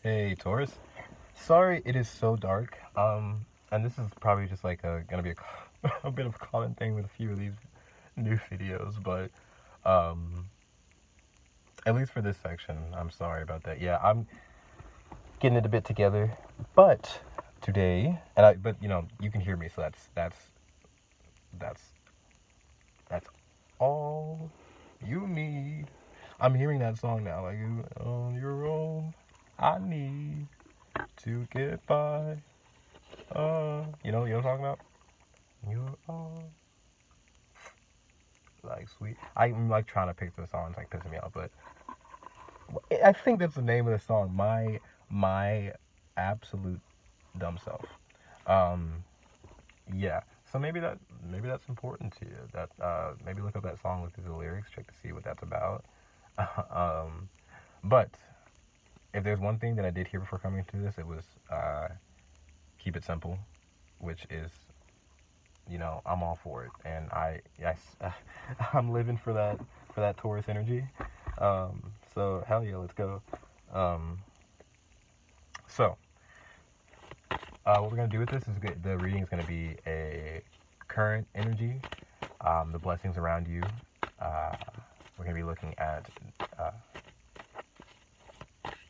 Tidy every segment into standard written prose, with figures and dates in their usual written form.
Hey Taurus, sorry it is so dark. And this is probably just like gonna be a bit of a common thing with a few of these new videos, but um, at least for this section, I'm sorry about that. Yeah, I'm getting it a bit together, but today, but you can hear me, so that's that's all you need. I'm hearing that song now, like you on your own. I need to get by. You know what I'm talking about? You're all like sweet. I'm like trying to pick the songs, like pissing me off, but I think that's the name of the song. My absolute dumb self. Um, yeah. So maybe that's important to you. That maybe look up that song, look through the lyrics, check to see what that's about. um, but if there's one thing that I did hear before coming to this, it was keep it simple, which is I'm all for it, and I'm living for that Taurus energy. So hell yeah, let's go. Um, so what we're gonna do with this is the reading is gonna be a current energy, the blessings around you. We're gonna be looking at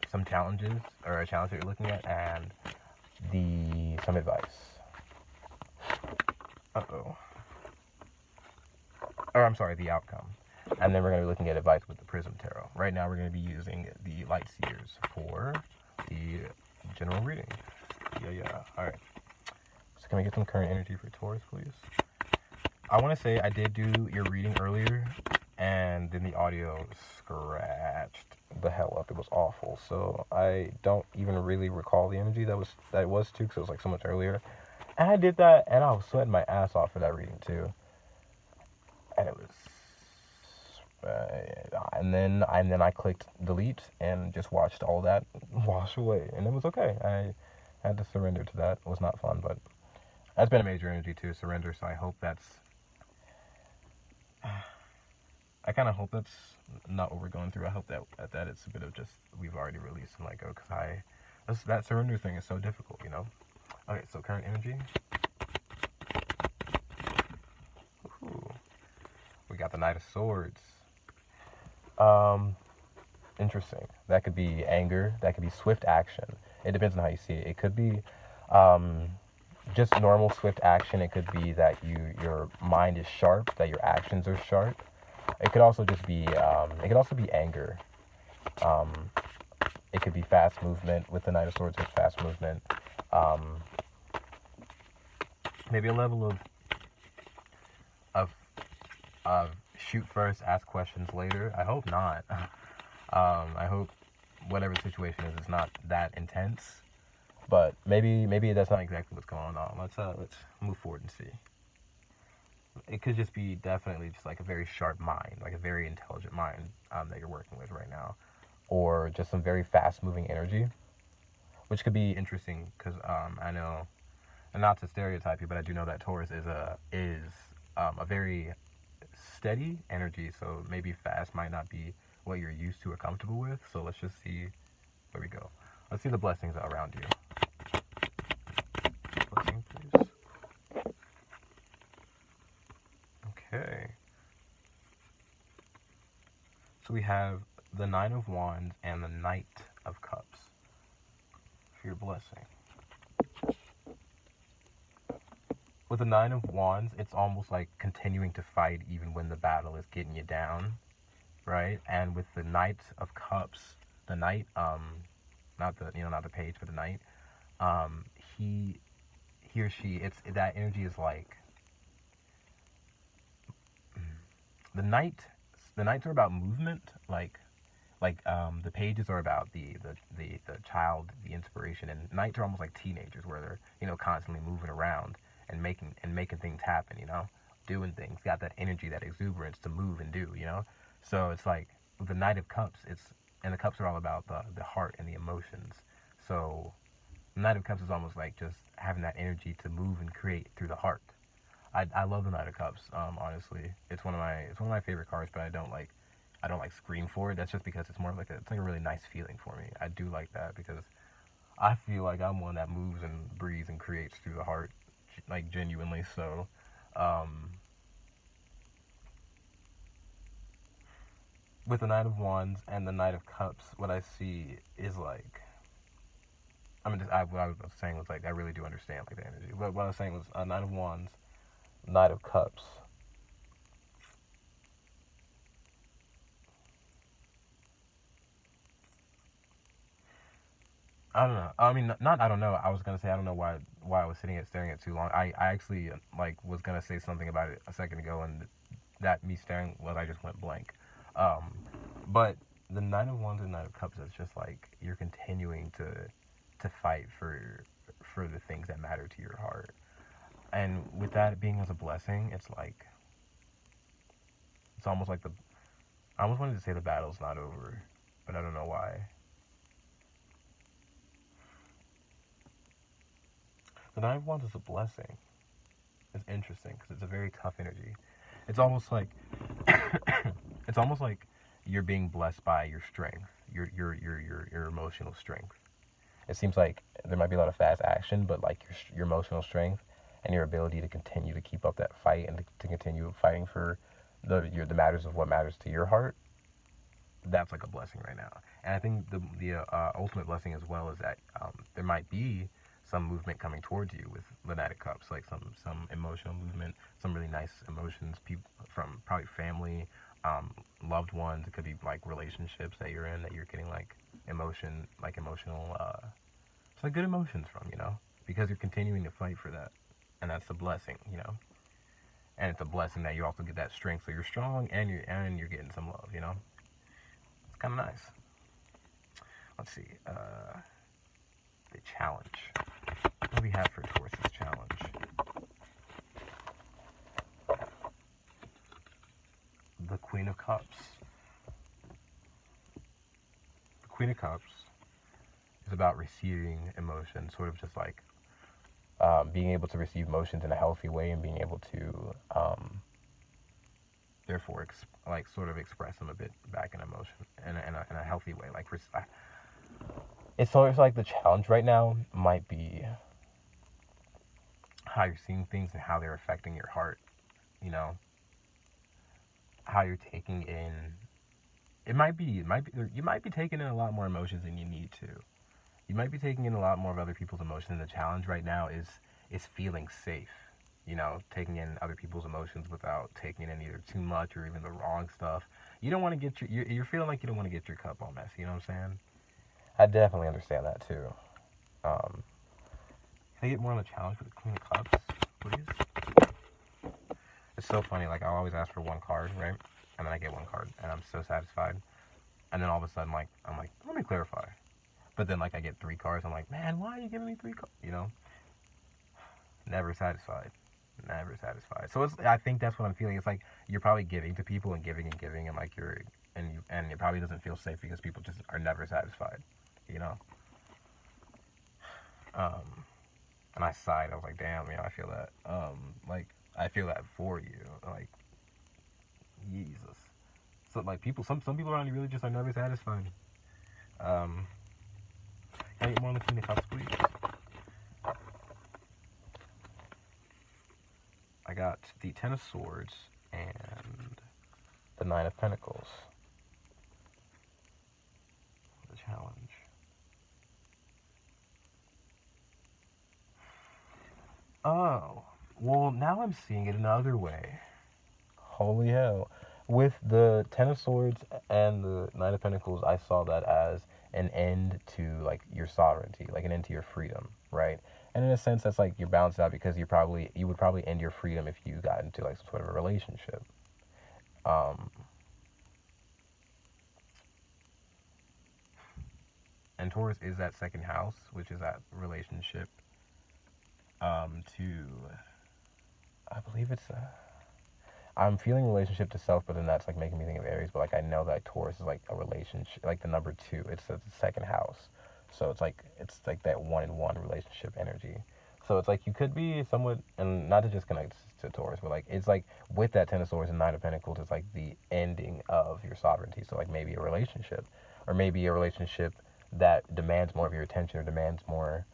some challenges or a challenge that you're looking at, and some advice. Or I'm sorry, the outcome. And then we're going to be looking at advice with the Prism Tarot. Right now we're going to be using the Light Seers for the general reading. Yeah. Alright. So can we get some current energy for Taurus, please? I want to say I did do your reading earlier, and then the audio scratched the hell up. It was awful. So I don't even really recall the energy that it was too, because it was like so much earlier. And I did that, and I was sweating my ass off for that reading too. And it was and then I clicked delete and just watched all that wash away, and it was okay. I had to surrender to that. It was not fun, but that's been a major energy to surrender, so I hope I kind of hope that's not what we're going through. I hope that it's a bit of just we've already released and let go, because that surrender thing is so difficult, Okay, so current energy. Ooh. We got the Knight of Swords. Interesting. That could be anger. That could be swift action. It depends on how you see it. It could be just normal swift action. It could be that your mind is sharp, that your actions are sharp. It could also just be anger. It could be fast movement. With the Knight of Swords, it's fast movement. Maybe a level of shoot first, ask questions later. I hope not. I hope whatever the situation is, it's not that intense. But maybe that's not exactly what's going on. Let's move forward and see. It could just be definitely just like a very sharp mind, like a very intelligent mind that you're working with right now, or just some very fast-moving energy, which could be interesting because I know, and not to stereotype you, but I do know that Taurus is a very steady energy, so maybe fast might not be what you're used to or comfortable with. So let's just see where we go. Let's see the blessings around you. Blessing, please. Okay. So we have the Nine of Wands and the Knight of Cups for your blessing. With the Nine of Wands, it's almost like continuing to fight even when the battle is getting you down, right? And with the Knight of Cups, the Knight, not the page, but the Knight, he or she, that energy is like the Knights are about movement, like the pages are about the child, the inspiration, and Knights are almost like teenagers where they're constantly moving around and making things happen, doing things, got that energy, that exuberance to move and do, so it's like the Knight of Cups, and the cups are all about the heart and the emotions. So the Knight of Cups is almost like just having that energy to move and create through the heart. I love the Knight of Cups. Honestly, it's one of my favorite cards, but I don't like scream for it. That's just because it's more like it's like a really nice feeling for me. I do like that because I feel like I'm one that moves and breathes and creates through the heart, like genuinely. So, um, with the Knight of Wands and the Knight of Cups, what I see is like, I mean, what I was saying was like, I really do understand like the energy. But what I was saying was Knight of Wands, Knight of Cups. I don't know. I mean, not I don't know. I was gonna say I don't know why I was sitting at staring at too long. I actually like was gonna say something about it a second ago, and that me staring was I just went blank. Um, but the Nine of Wands and Nine of Cups is just like you're continuing to fight for the things that matter to your heart, and with that being as a blessing, it's like it's almost like the I almost wanted to say the battle's not over, but I don't know why. The Nine of Wands is a blessing. It's interesting because it's a very tough energy. It's almost like it's almost like you're being blessed by your strength, your emotional strength. It seems like there might be a lot of fast action, but like your emotional strength and your ability to continue to keep up that fight and to continue fighting for the matters of what matters to your heart. That's like a blessing right now. And I think the ultimate blessing as well is that there might be some movement coming towards you with the Knight of Cups, like some emotional movement, some really nice emotions, people from probably family, loved ones. It could be like relationships that you're in that you're getting like emotional, it's like good emotions from, because you're continuing to fight for that, and that's a blessing. And it's a blessing that you also get that strength, so you're strong and you're getting some love. It's kind of nice. Let's see. The challenge. What do we have for Taurus's challenge? The Queen of Cups. The Queen of Cups is about receiving emotion, sort of just like being able to receive emotions in a healthy way and being able to, therefore, sort of express them a bit back in emotion in a healthy way. Like, it's sort of like the challenge right now might be how you're seeing things and how they're affecting your heart. How you're taking in. You might be taking in a lot more emotions than you need to. You might be taking in a lot more of other people's emotions. The challenge right now is feeling safe. Taking in other people's emotions without taking in either too much or even the wrong stuff. You don't want to get you're feeling like you don't want to get your cup all messy. You know what I'm saying? I definitely understand that too. Can I get more on the challenge for the Queen of Cups, please? It's so funny. Like I always ask for one card, right? And then I get one card, and I'm so satisfied. And then all of a sudden, I'm like, let me clarify. But then, like, I get 3 cards. I'm like, man, why are you giving me 3 cards? Never satisfied. Never satisfied. So I think that's what I'm feeling. It's like you're probably giving to people and giving, and like and it probably doesn't feel safe because people just are never satisfied. You know. And I sighed. I was like, damn, I feel that. Like I feel that for you. Like, Jesus. So like some people around you really just are never satisfied. Can I get more on the Queen of Cups, please? I got the Ten of Swords and the Nine of Pentacles. The challenge. Oh, well, now I'm seeing it another way. Holy hell. With the Ten of Swords and the Nine of Pentacles, I saw that as an end to, like, your sovereignty, like an end to your freedom, right? And in a sense, that's like you're balanced out because you would probably end your freedom if you got into, like, some sort of a relationship. And Taurus is that second house, which is that relationship to, I believe it's I'm feeling relationship to self, but then that's like making me think of Aries. But like I know that Taurus is like a relationship, like the number 2. It's the second house, so it's like that 1-in-1 relationship energy. So it's like you could be somewhat, and not to just connect to Taurus, but like it's like with that Ten of Swords and Nine of Pentacles, it's like the ending of your sovereignty. So like maybe a relationship, or maybe a relationship that demands more of your attention, or demands more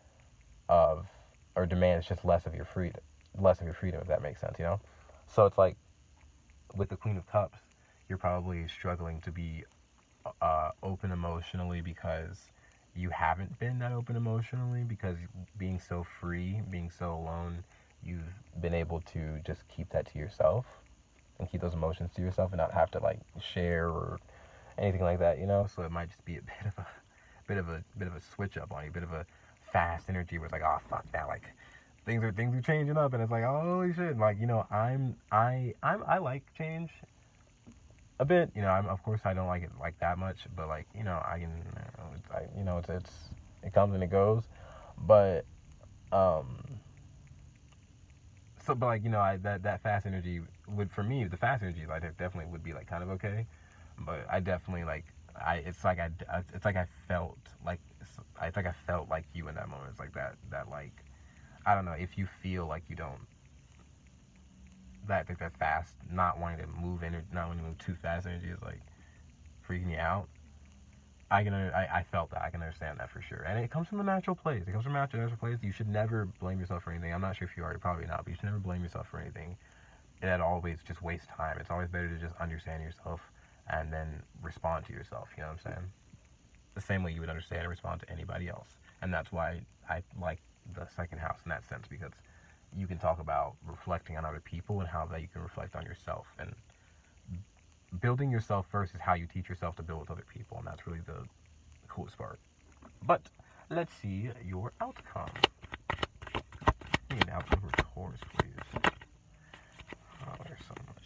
of, or demands just less of your freedom, if that makes sense, you know? So it's like, with the Queen of Cups, you're probably struggling to be open emotionally because you haven't been that open emotionally, because being so free, being so alone, you've been able to just keep that to yourself and keep those emotions to yourself and not have to like share or anything like that, you know? So it might just be a bit of a switch up on you, a bit of a fast energy where it's like, oh fuck that, like things are changing up, and it's like, oh, holy shit, like, you know, I like change a bit, you know. Of course I don't like it like that much, but like, you know, you know, it comes and it goes, but so, but like, you know, that fast energy would, for me, the fast energy, like, definitely would be like kind of okay, but I definitely like, it's like I felt like, it's like I felt like you in that moment. It's like that like, I don't know, if you feel like you don't, that fast, not wanting to move not wanting to move too fast energy is like freaking you out. I felt that. I can understand that for sure. And it comes from a natural place. It comes from a natural place. You should never blame yourself for anything. I'm not sure if you are, probably not, but you should never blame yourself for anything. That always just wastes time. It's always better to just understand yourself and then respond to yourself. You know what I'm saying? The same way you would understand and respond to anybody else. And that's why I like the second house in that sense, because you can talk about reflecting on other people and how that you can reflect on yourself. And building yourself first is how you teach yourself to build with other people, and that's really the coolest part. But let's see your outcome. Give me an outcome for Taurus, please. Oh, there's so much.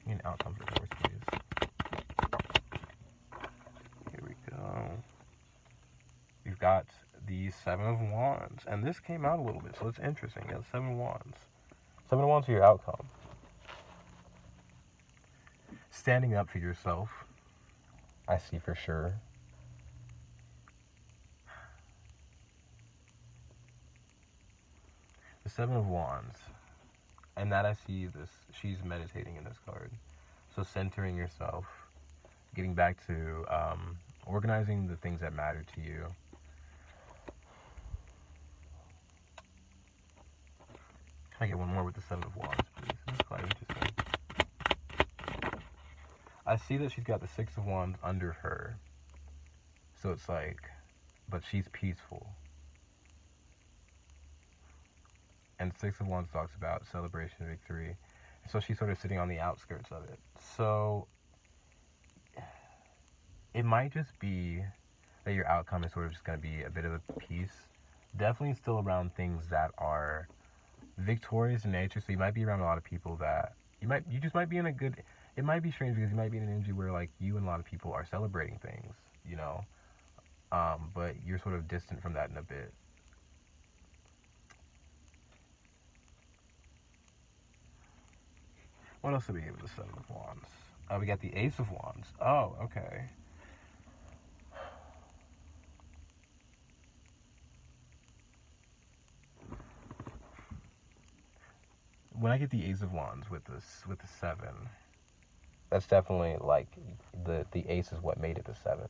Give me an outcome for Taurus, please. Here we go. We've got the Seven of Wands, and this came out a little bit, so it's interesting. Yeah, the Seven of Wands. Seven of Wands are your outcome. Standing up for yourself, I see for sure. The Seven of Wands, and that I see this, she's meditating in this card. So centering yourself, getting back to organizing the things that matter to you. Can I get one more with the Seven of Wands, please? That's quite interesting. I see that she's got the Six of Wands under her. So it's like, but she's peaceful. And Six of Wands talks about celebration and victory. So she's sort of sitting on the outskirts of it. So it might just be that your outcome is sort of just going to be a bit of a peace. Definitely still around things that are victorious in nature. So you might be around a lot of people that you just might be in a good, it might be strange because you might be in an energy where like you and a lot of people are celebrating things, you know, but you're sort of distant from that in a bit. What else did we get with the Seven of Wands? We got the Ace of Wands. Oh, okay. When I get the Ace of Wands with the seven, that's definitely like the Ace is what made it the seven,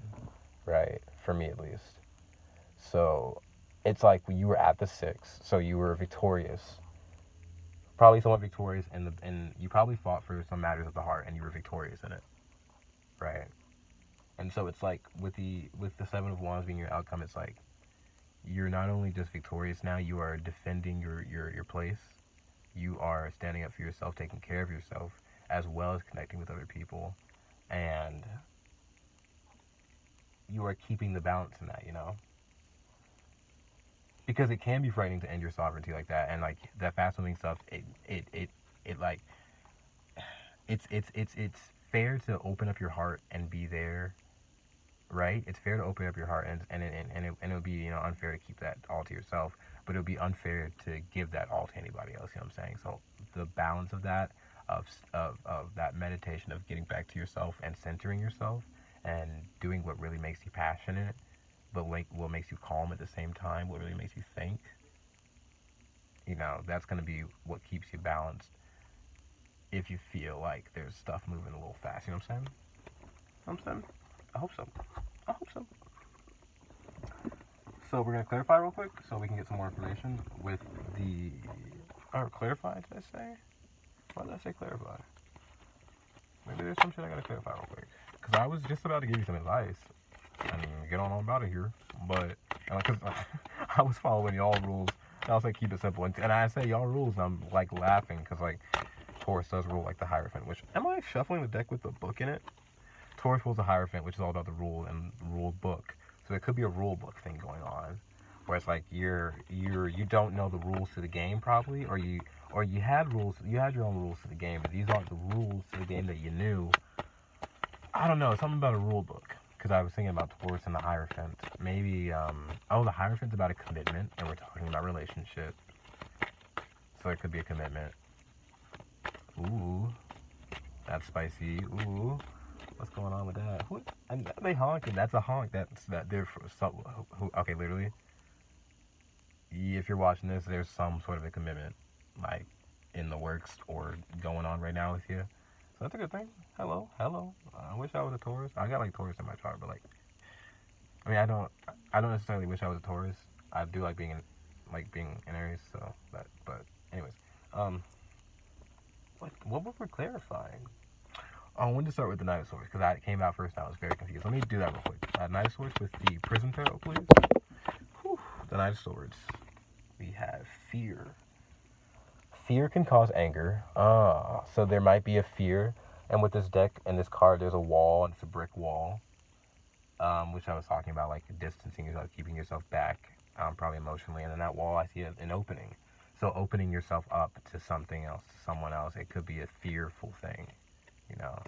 right? For me at least. So it's like you were at the six, so you were victorious, probably somewhat victorious, and you probably fought for some matters of the heart, and you were victorious in it, right? And so it's like with the Seven of Wands being your outcome, it's like you're not only just victorious now, you are defending your place. You are standing up for yourself, taking care of yourself, as well as connecting with other people, and you are keeping the balance in that, you know? Because it can be frightening to end your sovereignty like that, and like that fast moving stuff, it like it's fair to open up your heart and be there, right? It's fair to open up your heart, and it would be, you know, unfair to keep that all to yourself, but it would be unfair to give that all to anybody else. You know what I'm saying? So the balance of that, of that meditation of getting back to yourself and centering yourself and doing what really makes you passionate, but like what makes you calm at the same time, what really makes you think, you know, that's going to be what keeps you balanced if you feel like there's stuff moving a little fast. You know what I'm saying? I hope so. I hope so. So we're gonna clarify real quick, so we can get some more information with the. Or clarify? Did I say? Why did I say clarify? Maybe there's some shit I gotta clarify real quick. Cause I was just about to give you some advice and get on about it here, but cause I was following y'all rules. I was like, keep it simple, and I say y'all rules, and I'm like laughing because like Taurus does rule like the Hierophant, which am I shuffling the deck with the book in it? Taurus rules the Hierophant, which is all about the rule and rule book. So it could be a rule book thing going on, where it's like you don't know the rules to the game probably, or you had rules, you had your own rules to the game, but these aren't the rules to the game that you knew. I don't know, something about a rule book, because I was thinking about Taurus and the Hierophant. Maybe, the Hierophant's about a commitment, and we're talking about relationship, so it could be a commitment. Ooh, that's spicy. Ooh, what's going on with that? What? And they honking. That's a honk. That's that. They're for some. Okay, literally. If you're watching this, there's some sort of a commitment, like in the works or going on right now with you. So that's a good thing. Hello. I wish I was a Taurus. I got like Taurus in my chart, but like, I mean, I don't necessarily wish I was a Taurus. I do like being in Aries. So that. But anyways, what were we clarifying? I wanted to start with the Knight of Swords because that came out first and I was very confused. Let me do that real quick. Knight of Swords with the Prism Tarot, please. Whew. The Knight of Swords. We have fear. Fear can cause anger. So there might be a fear. And with this deck and this card, there's a wall, and it's a brick wall. Which I was talking about, like distancing yourself, keeping yourself back, probably emotionally. And in that wall, I see an opening. So opening yourself up to something else, to someone else. It could be a fearful thing. You know,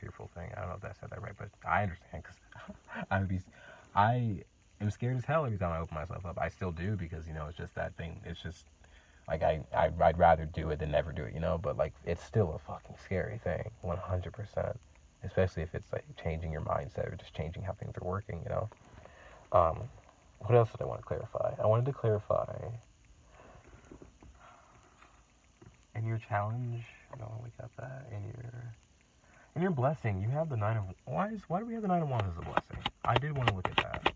fearful thing. I don't know if I said that right, but I understand because I am scared as hell every time I open myself up. I still do because, you know, it's just that thing. It's just like I'd rather do it than never do it, you know, but like it's still a fucking scary thing, 100%, especially if it's like changing your mindset or just changing how things are working, you know. What else did I want to clarify? I wanted to clarify in your challenge. No, we got that in your blessing. You have the Nine of. Why do we have the Nine of Wands as a blessing? I did want to look at that.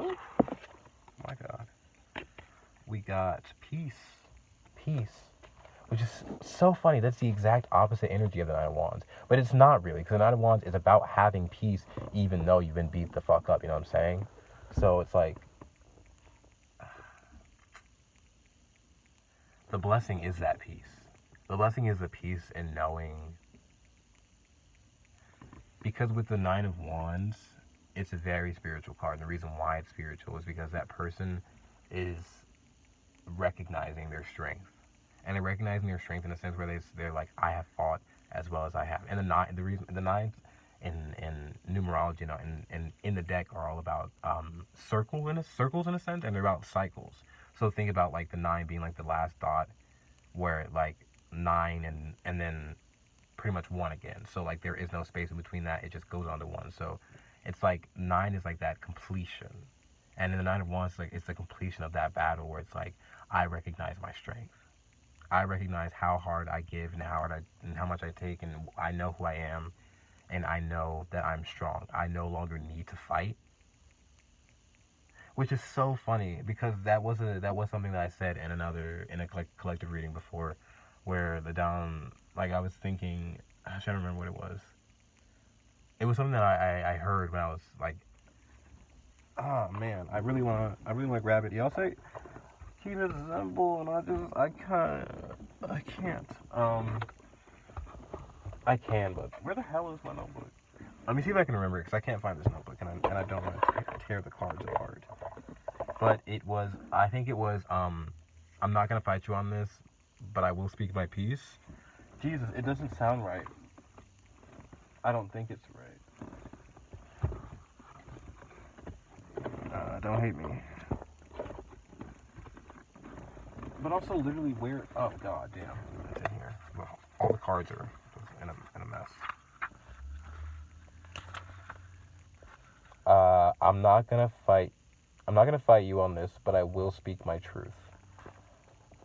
Oh my God. We got peace, which is so funny. That's the exact opposite energy of the Nine of Wands, but it's not really, because the Nine of Wands is about having peace, even though you've been beat the fuck up. You know what I'm saying? So it's like. The blessing is that peace. The blessing is the peace in knowing. Because with the Nine of Wands, it's a very spiritual card. And the reason why it's spiritual is because that person is recognizing their strength. And they're recognizing their strength in a sense where they're like, I have fought as well as I have. And the nines in numerology, you know, and in the deck are all about circles in a sense, and they're about cycles. So think about like the 9 being like the last dot, where like 9 and then pretty much 1 again. So like there is no space in between that. It just goes on to 1. So it's like 9 is like that completion, and in the 9 of Wands, like it's the completion of that battle where it's like I recognize my strength. I recognize how hard I give and how much I take, and I know who I am, and I know that I'm strong. I no longer need to fight. Which is so funny because that was something that I said in a collective reading before, where I was thinking, I'm trying to remember what it was. It was something that I heard when I was like, oh man, I really want to grab it. Y'all say keep it simple, and I can't. I can, but where the hell is my notebook? Let me see if I can remember it, because I can't find this notebook, and I don't want to tear the cards apart. But I think it was, I'm not going to fight you on this, but I will speak my piece. Jesus, it doesn't sound right. I don't think it's right. Don't hate me. But also, literally, oh, God damn. It's in here. Well, all the cards are in a mess. I'm not gonna fight you on this, but I will speak my truth.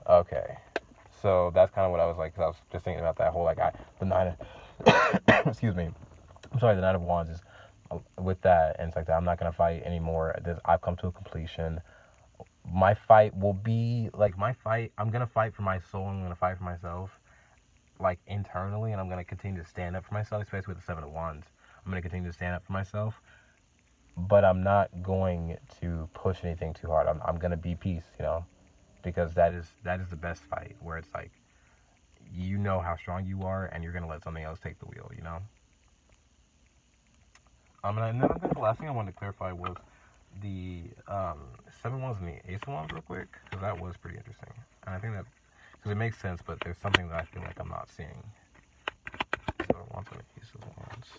Okay, so that's kind of what I was like, because I was just thinking about that whole the 9 of excuse me. I'm sorry, the 9 of Wands is with that, and it's like that. I'm not gonna fight anymore. I've come to a completion. My fight will be like my fight. I'm gonna fight for my soul. I'm gonna fight for myself, like internally, and I'm gonna continue to stand up for myself, especially with the Seven of Wands. I'm gonna continue to stand up for myself, but I'm not going to push anything too hard. I'm gonna be peace, because that is the best fight, where it's like you know how strong you are, and you're gonna let something else take the wheel, and then the last thing I wanted to clarify was the Seven Wands and the Ace of Wands real quick, because that was pretty interesting, and I think that because it makes sense, but there's something that I feel like I'm not seeing. Seven of Wands and the Ace of Wands.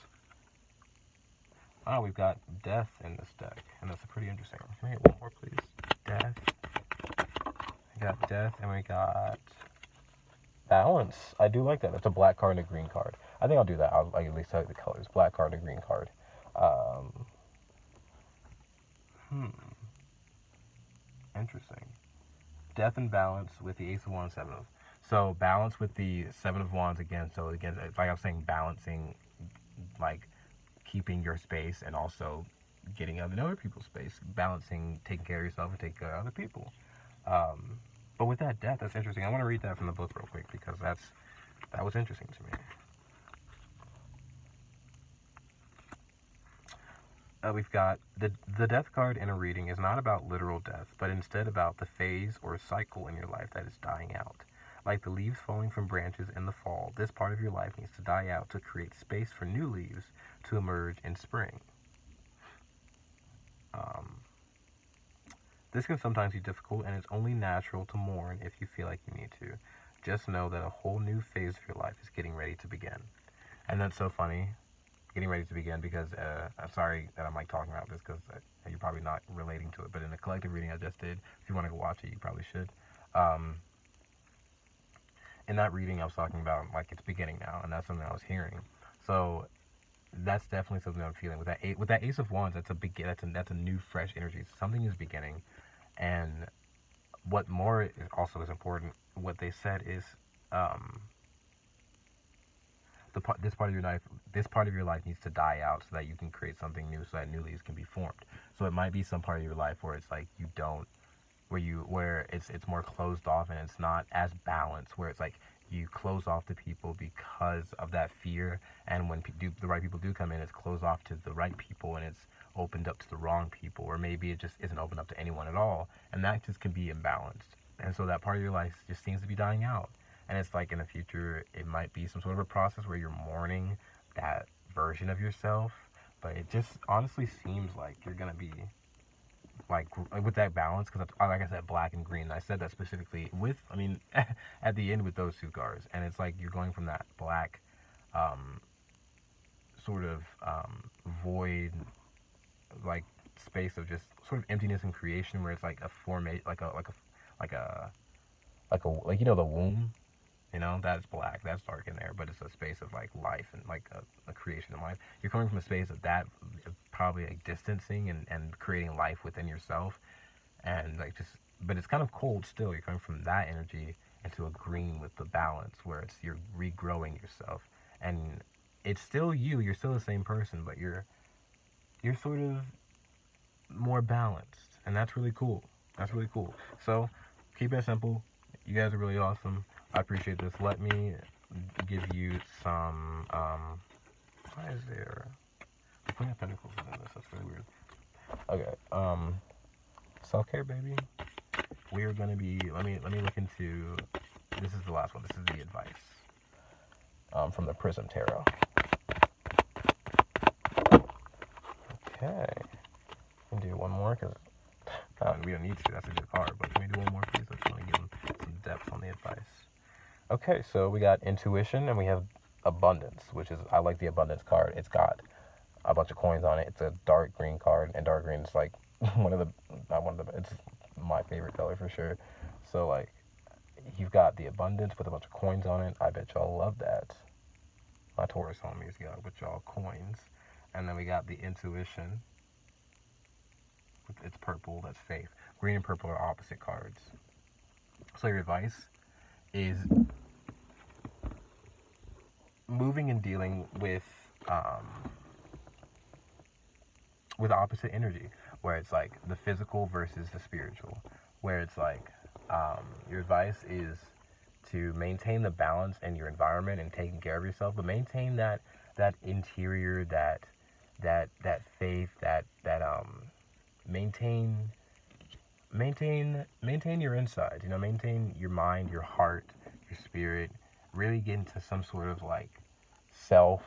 Oh, we've got Death in this deck, and that's pretty interesting. Can we get one more, please? Death. We got Death, and we got Balance. I do like that. It's a black card and a green card. I think I'll do that. I'll at least tell you the colors. Black card and a green card. Interesting. Death and Balance with the Ace of Wands, Seven of. So balance with the Seven of Wands again. So again, it's like I was saying, balancing, like keeping your space and also getting out in other people's space. Balancing, taking care of yourself and taking care of other people. But with that Death, that's interesting. I want to read that from the book real quick because that was interesting to me. We've got the Death card in a reading is not about literal death, but instead about the phase or cycle in your life that is dying out. Like the leaves falling from branches in the fall, this part of your life needs to die out to create space for new leaves to emerge in spring. This can sometimes be difficult, and it's only natural to mourn if you feel like you need to. Just know that a whole new phase of your life is getting ready to begin. And that's so funny, getting ready to begin, because I'm sorry that I'm like talking about this because you're probably not relating to it, but in the collective reading I just did, if you want to go watch it, you probably should. In that reading, I was talking about like it's beginning now, and that's something I was hearing. So that's definitely something I'm feeling with that Ace of Wands. That's a new, fresh energy. Something is beginning, and what more also is important. What they said is, this part of your life needs to die out so that you can create something new, so that new leaves can be formed. So it might be some part of your life where it's like you don't, where it's more closed off and it's not as balanced, where it's like you close off to people because of that fear, and when the right people do come in, it's closed off to the right people and it's opened up to the wrong people, or maybe it just isn't opened up to anyone at all, and that just can be imbalanced. And so that part of your life just seems to be dying out, and it's like in the future it might be some sort of a process where you're mourning that version of yourself, but it just honestly seems like you're gonna be like with that balance, because like I said, black and green. I said that specifically with, at the end with those two cards, and it's like you're going from that black, sort of void, like space of just sort of emptiness and creation, where it's like a formate, like the womb. That's black, that's dark in there, but it's a space of like life and like a creation of life. You're coming from a space of that, probably like distancing and creating life within yourself, and like just, but it's kind of cold still. You're coming from that energy into a green with the balance, where you're regrowing yourself, and it's still you're still the same person, but you're sort of more balanced, and that's really cool. So keep it simple. You guys are really awesome. I appreciate this. Let me give you some, why is there the Queen of Pentacles within this? That's really weird. Okay, self-care, baby. We are going to be, let me look into, this is the last one. This is the advice, from the Prism Tarot. Okay. We can do one more, because we don't need to. That's a good card, but can we do one more, please? I just want to give them some depth on the advice. Okay, so we got intuition and we have abundance, which is, I like the abundance card. It's got a bunch of coins on it. It's a dark green card, and dark green is like it's my favorite color for sure. So like, you've got the abundance with a bunch of coins on it. I bet y'all love that. My Taurus homies got with y'all coins. And then we got the intuition. It's purple, that's faith. Green and purple are opposite cards. So your advice is moving and dealing with with opposite energy, where it's like the physical versus the spiritual, where it's like your advice is to maintain the balance in your environment and taking care of yourself, but maintain that interior, that faith, maintain maintain your insides, you know, maintain your mind, your heart, your spirit. Really get into some sort of like self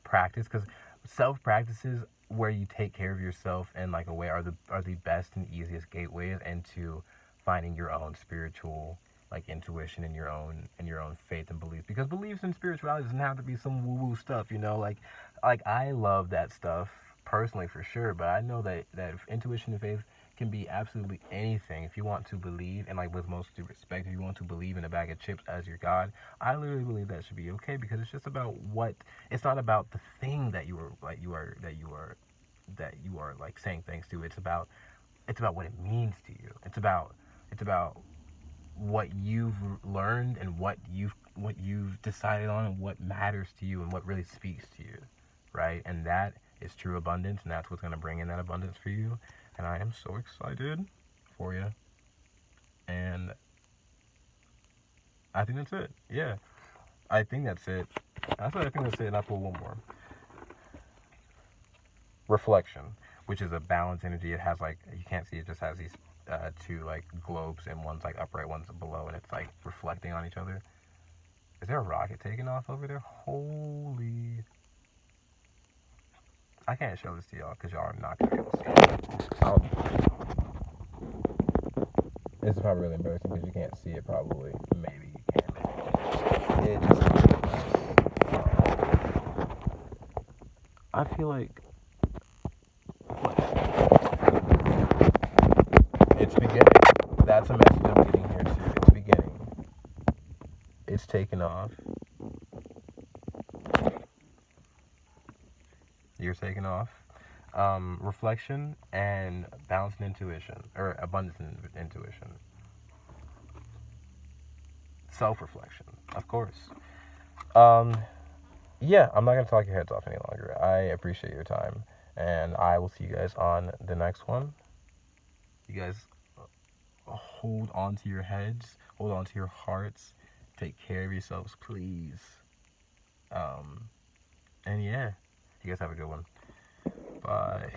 practice, because self practices where you take care of yourself in like a way are the best and easiest gateways into finding your own spiritual like intuition and your own faith and belief, because beliefs in spirituality doesn't have to be some woo woo stuff, you know, like I love that stuff personally for sure, but I know that intuition and faith can be absolutely anything. If you want to believe, and like with most due respect, if you want to believe in a bag of chips as your God, I literally believe that should be okay, because it's just about what, it's not about the thing that you are like saying thanks to. It's about what it means to you. It's about what you've learned and what you've decided on and what matters to you and what really speaks to you, right? And that is true abundance, and that's what's going to bring in that abundance for you. And I am so excited for you. And I think that's it. Yeah, I think that's it. I think that's it, and I pull one more. Reflection, which is a balanced energy. It has like, you can't see, it just has these two like globes, and one's like upright, one's below, and it's like reflecting on each other. Is there a rocket taking off over there? Holy... I can't show this to y'all because y'all are not going to be able to see it. This is probably really embarrassing because you can't see it probably. Maybe you can, maybe you can't. It just... I feel like... It's beginning. That's a message I'm getting here too. It's beginning. It's taking off. You're taking off. Reflection and balanced intuition, or abundance in intuition. Self-reflection, of course. Yeah, I'm not going to talk your heads off any longer. I appreciate your time, and I will see you guys on the next one. You guys hold on to your heads, hold on to your hearts, take care of yourselves, please. And yeah, you guys have a good one. Bye.